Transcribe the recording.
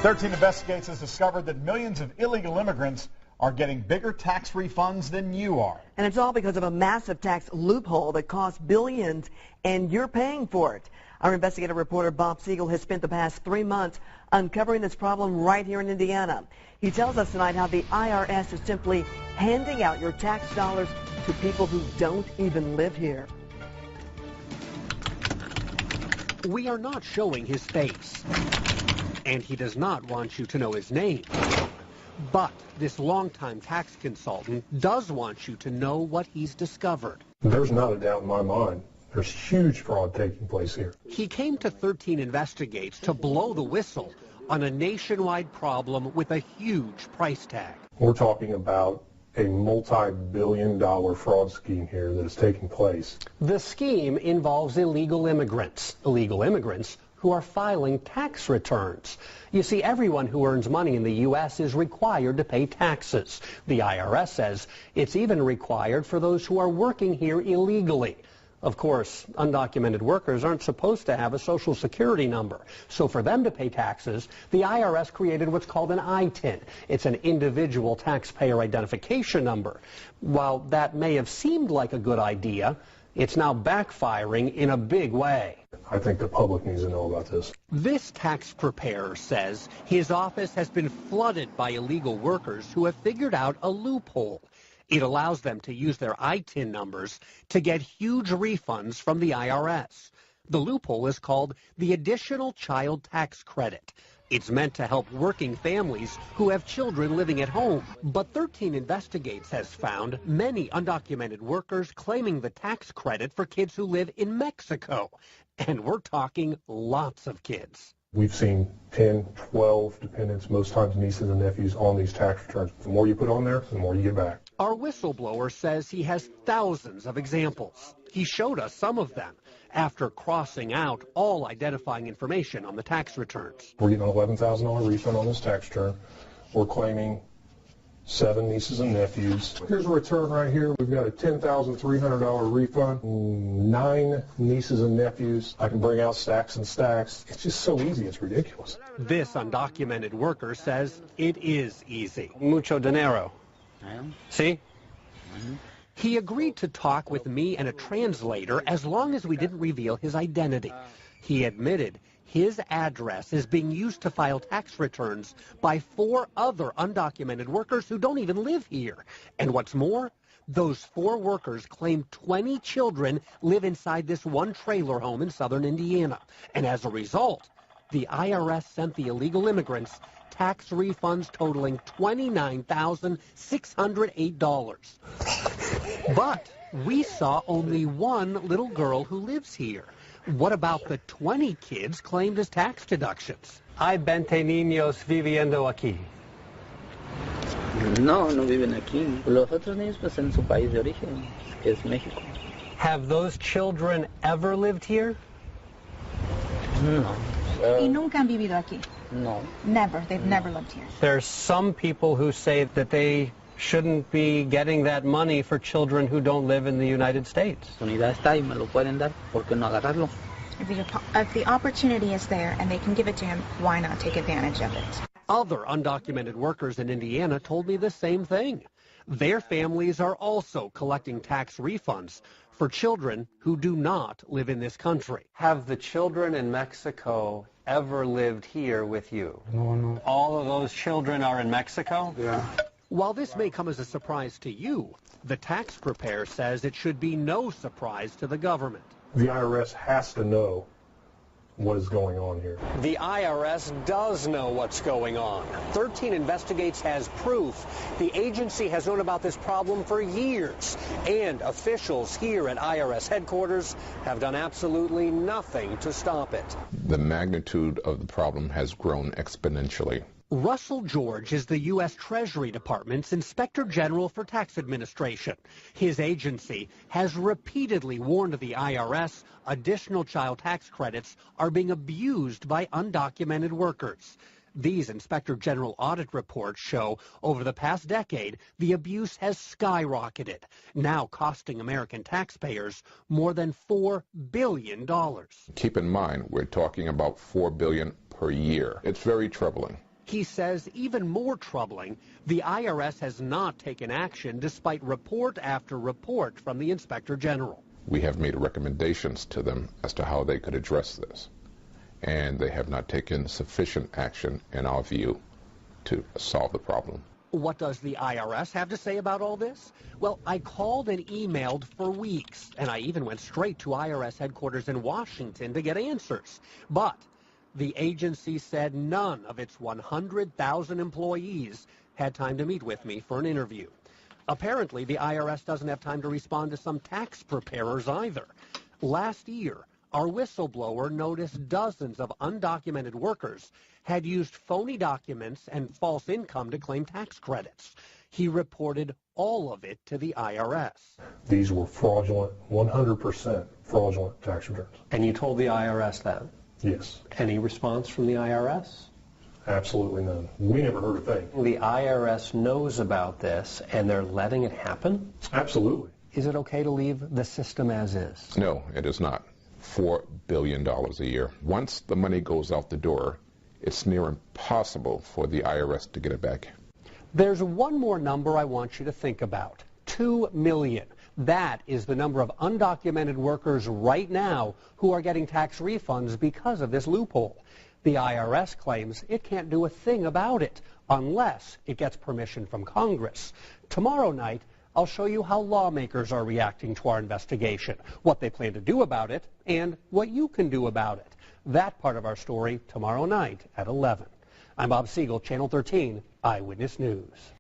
13 Investigates has discovered that millions of illegal immigrants are getting bigger tax refunds than you are. And it's all because of a massive tax loophole that costs billions, and you're paying for it. Our investigative reporter Bob Siegel has spent the past 3 months uncovering this problem right here in Indiana. He tells us tonight how the IRS is simply handing out your tax dollars to people who don't even live here. We are not showing his face, and he does not want you to know his name. But this longtime tax consultant does want you to know what he's discovered. There's not a doubt in my mind. There's huge fraud taking place here. He came to 13 Investigates to blow the whistle on a nationwide problem with a huge price tag. We're talking about a multi-billion-dollar fraud scheme here that is taking place. The scheme involves illegal immigrants who are filing tax returns. You see, everyone who earns money in the U.S. is required to pay taxes. The IRS says it's even required for those who are working here illegally. Of course, undocumented workers aren't supposed to have a Social Security number. So for them to pay taxes, the IRS created what's called an ITIN. It's an individual taxpayer identification number. While that may have seemed like a good idea, it's now backfiring in a big way. I think the public needs to know about this. This tax preparer says his office has been flooded by illegal workers who have figured out a loophole. It allows them to use their ITIN numbers to get huge refunds from the IRS. The loophole is called the Additional Child Tax Credit. It's meant to help working families who have children living at home. But 13 Investigates has found many undocumented workers claiming the tax credit for kids who live in Mexico. And we're talking lots of kids. We've seen 10, 12 dependents, most times nieces and nephews, on these tax returns. The more you put on there, the more you get back. Our whistleblower says he has thousands of examples. He showed us some of them after crossing out all identifying information on the tax returns. We're getting an $11,000 refund on this tax return. We're claiming 7 nieces and nephews. Here's a return right here. We've got a $10,300 refund. 9 nieces and nephews. I can bring out stacks and stacks. It's just so easy. It's ridiculous. This undocumented worker says it is easy. Mucho dinero. See? He agreed to talk with me and a translator as long as we didn't reveal his identity. He admitted his address is being used to file tax returns by 4 other undocumented workers who don't even live here. And what's more, those 4 workers claim 20 children live inside this one trailer home in southern Indiana. And as a result, the IRS sent the illegal immigrants tax refunds totaling $29,608. But we saw only 1 little girl who lives here. What about the 20 kids claimed as tax deductions? Hay 20 niños viviendo aquí. No, no viven aquí. Los otros niños pues en su país de origen, que es México. Have those children ever lived here? No. ¿Y nunca han vivido aquí? No. Never. They've never lived here. There's some people who say that they shouldn't be getting that money for children who don't live in the United States. If the opportunity is there and they can give it to him, why not take advantage of it? Other undocumented workers in Indiana told me the same thing. Their families are also collecting tax refunds for children who do not live in this country. Have the children in Mexico ever lived here with you? No. All of those children are in Mexico? Yeah. While this may come as a surprise to you, the tax preparer says it should be no surprise to the government. The IRS has to know what is going on here. The IRS does know what's going on. 13 Investigates has proof. The agency has known about this problem for years, and officials here at IRS headquarters have done absolutely nothing to stop it. The magnitude of the problem has grown exponentially. Russell George is the U.S. Treasury Department's Inspector General for Tax Administration. His agency has repeatedly warned the IRS additional child tax credits are being abused by undocumented workers. These Inspector General audit reports show over the past decade, the abuse has skyrocketed, now costing American taxpayers more than $4 billion. Keep in mind, we're talking about $4 billion per year. It's very troubling. He says even more troubling, the IRS has not taken action despite report after report from the Inspector General. We have made recommendations to them as to how they could address this, and they have not taken sufficient action, in our view, to solve the problem. What does the IRS have to say about all this? Well, I called and emailed for weeks, and I even went straight to IRS headquarters in Washington to get answers. But the agency said none of its 100,000 employees had time to meet with me for an interview. Apparently, the IRS doesn't have time to respond to some tax preparers either. Last year, our whistleblower noticed dozens of undocumented workers had used phony documents and false income to claim tax credits. He reported all of it to the IRS. These were fraudulent, 100% fraudulent tax returns. And you told the IRS that? Yes. Any response from the IRS? Absolutely none. We never heard a thing. The IRS knows about this, and they're letting it happen? Absolutely. Is it okay to leave the system as is? No, it is not. $4 billion a year. Once the money goes out the door, it's near impossible for the IRS to get it back. There's one more number I want you to think about. 2 million. That is the number of undocumented workers right now who are getting tax refunds because of this loophole. The IRS claims it can't do a thing about it unless it gets permission from Congress. Tomorrow night, I'll show you how lawmakers are reacting to our investigation, what they plan to do about it, and what you can do about it. That part of our story tomorrow night at 11. I'm Bob Siegel, Channel 13 Eyewitness News.